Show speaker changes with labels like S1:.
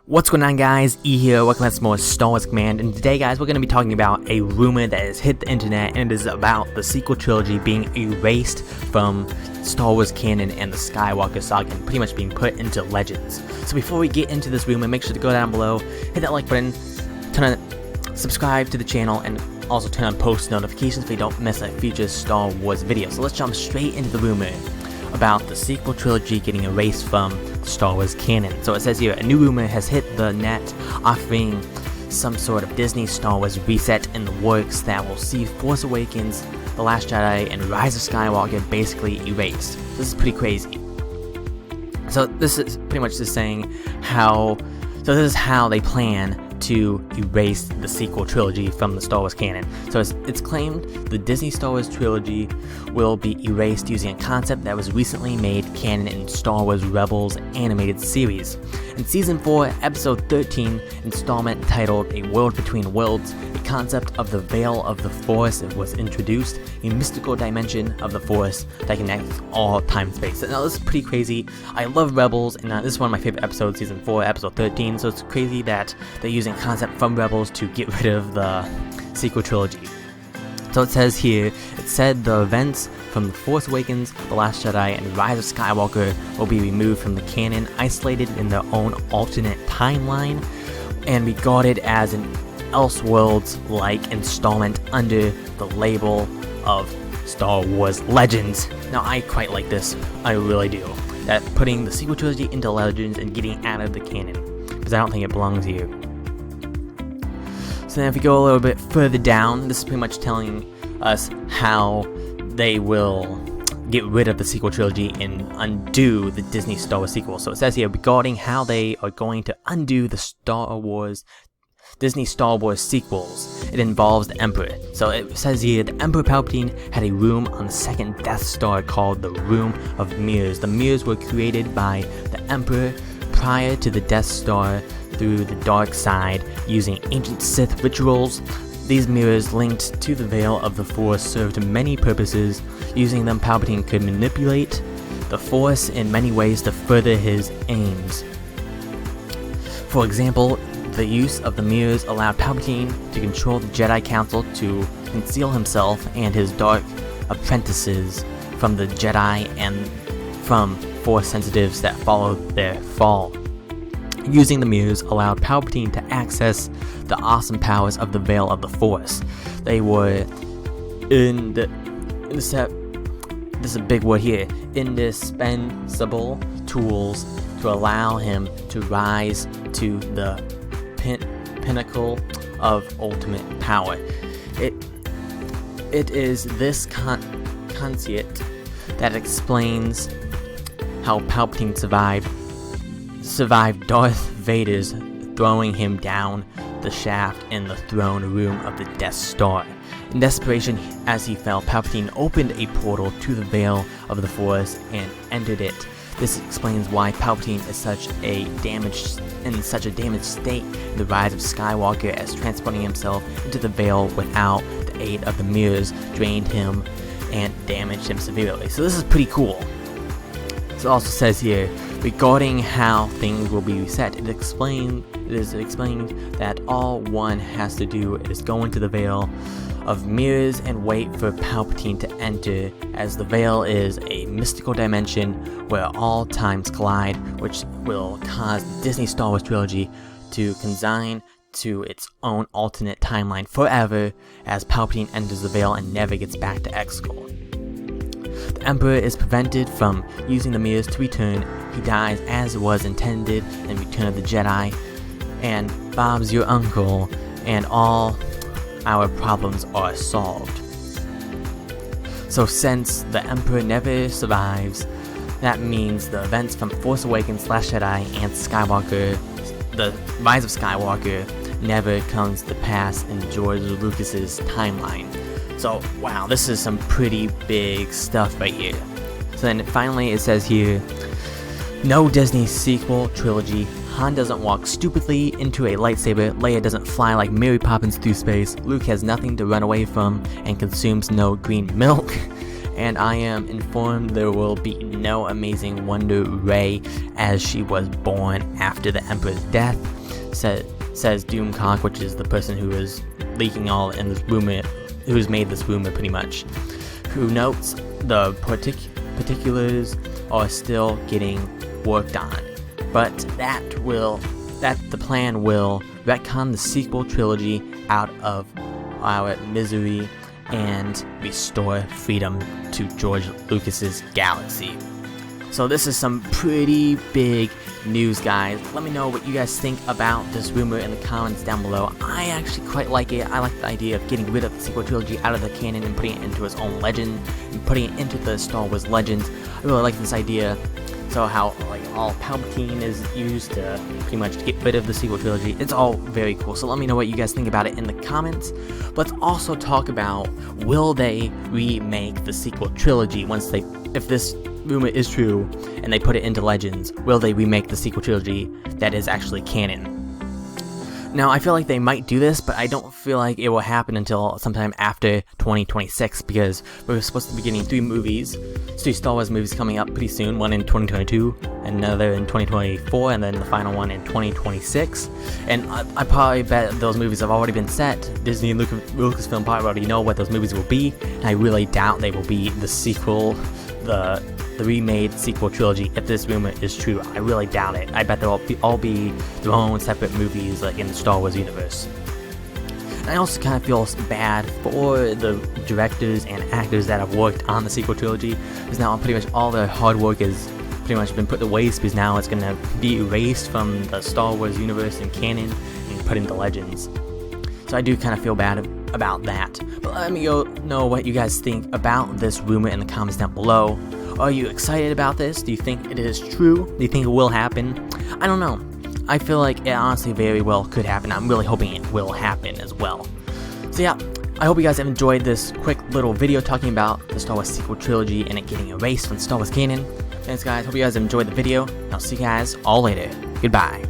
S1: What's going on, guys? E here, welcome back to more Star Wars Command, and today, guys, we're going to be talking about a rumor that has hit the internet, and it is about the sequel trilogy being erased from Star Wars canon and the Skywalker saga, and pretty much being put into Legends. So before we get into this rumor, make sure to go down below, hit that like button, subscribe to the channel, and also turn on post notifications so you don't miss a future Star Wars video. So let's jump straight into the rumor about the sequel trilogy getting erased from Star Wars canon. So it says here, a new rumor has hit the net offering some sort of Disney Star Wars reset in the works that will see Force Awakens, The Last Jedi, and Rise of Skywalker basically erased. This is pretty crazy. So this is pretty much just saying this is how they plan to erase the sequel trilogy from the Star Wars canon. So it's claimed the Disney Star Wars trilogy will be erased using a concept that was recently made canon in Star Wars Rebels animated series. In Season 4, Episode 13, installment titled A World Between Worlds, a concept of the Veil of the Force was introduced, a mystical dimension of the Force that connects all time and space. Now this is pretty crazy. I love Rebels, and this is one of my favorite episodes, Season 4, Episode 13, so it's crazy that they're using concept from Rebels to get rid of the sequel trilogy. So it says here, it said the events from The Force Awakens, The Last Jedi, and Rise of Skywalker will be removed from the canon, isolated in their own alternate timeline, and regarded as an Elseworlds-like installment under the label of Star Wars Legends. Now I quite like this, I really do. That putting the sequel trilogy into Legends and getting out of the canon, because I don't think it belongs here. So then if we go a little bit further down, this is pretty much telling us how they will get rid of the sequel trilogy and undo the Disney Star Wars sequel. So it says here regarding how they are going to undo the Disney Star Wars sequels. It involves the Emperor. So it says here, the Emperor Palpatine had a room on the second Death Star called the Room of Mirrors. The mirrors were created by the Emperor prior to the Death Star through the dark side using ancient Sith rituals. These mirrors linked to the Veil of the Force served many purposes. Using them, Palpatine could manipulate the Force in many ways to further his aims. For example, the use of the mirrors allowed Palpatine to control the Jedi Council to conceal himself and his dark apprentices from the Jedi and from Force sensitives that followed their fall. Using the mirrors allowed Palpatine to access the awesome powers of the Veil of the Force. They were this is a big word here, indispensable tools to allow him to rise to the pinnacle of ultimate power. It is this concept that explains how Palpatine survived Darth Vader's throwing him down the shaft in the throne room of the Death Star. In desperation, as he fell, Palpatine opened a portal to the Veil of the Force and entered it. This explains why Palpatine is in such a damaged state in The Rise of Skywalker, as transporting himself into the Veil without the aid of the mirrors drained him and damaged him severely. So this is pretty cool. It also says here, regarding how things will be reset, it is explained that all one has to do is go into the Veil of Mirrors and wait for Palpatine to enter, as the Veil is a mystical dimension where all times collide, which will cause the Disney Star Wars trilogy to consign to its own alternate timeline forever, as Palpatine enters the Veil and never gets back to Exegol. The Emperor is prevented from using the mirrors to return. He dies as was intended in Return of the Jedi, and Bob's your uncle, and all our problems are solved. So since the Emperor never survives, that means the events from Force Awakens, Last Jedi, and Skywalker, the Rise of Skywalker, never comes to pass in George Lucas's timeline. So wow, this is some pretty big stuff right here. So then finally it says here, no Disney sequel trilogy. Han doesn't walk stupidly into a lightsaber, Leia doesn't fly like Mary Poppins through space, Luke has nothing to run away from and consumes no green milk, and I am informed there will be no Amazing Wonder Rey, as she was born after the Emperor's death, says Doomcock, which is the person who is leaking all in this rumor, who's made this rumor pretty much, who notes the particulars are still getting worked on, but that the plan will retcon the sequel trilogy out of our misery and restore freedom to George Lucas's galaxy. So this is some pretty big news, guys. Let me know what you guys think about this rumor in the comments down below. I actually quite like it. I like the idea of getting rid of the sequel trilogy out of the canon and putting it into its own legend, and putting it into the Star Wars Legends. I really like this idea. So how like all Palpatine is used to pretty much get rid of the sequel trilogy. It's all very cool. So let me know what you guys think about it in the comments. Let's also talk about, will they remake the sequel trilogy if this rumor is true and they put it into Legends, will they remake the sequel trilogy that is actually canon? Now, I feel like they might do this, but I don't feel like it will happen until sometime after 2026, because we're supposed to be getting three Star Wars movies coming up pretty soon, one in 2022, another in 2024, and then the final one in 2026, and I probably bet those movies have already been set. Disney and Lucasfilm probably already know what those movies will be, and I really doubt they will be the sequel, the remade sequel trilogy. If this rumor is true, I really doubt it. I bet they'll all be their own separate movies, like in the Star Wars universe. And I also kind of feel bad for the directors and actors that have worked on the sequel trilogy, because now pretty much all their hard work has pretty much been put to waste, because now it's going to be erased from the Star Wars universe and canon and put into Legends. So I do kind of feel bad about that. But let me know what you guys think about this rumor in the comments down below. Are you excited about this? Do you think it is true? Do you think it will happen? I don't know. I feel like it honestly very well could happen. I'm really hoping it will happen as well. So yeah, I hope you guys have enjoyed this quick little video talking about the Star Wars sequel trilogy and it getting erased from Star Wars canon. Thanks guys, hope you guys enjoyed the video. I'll see you guys all later. Goodbye.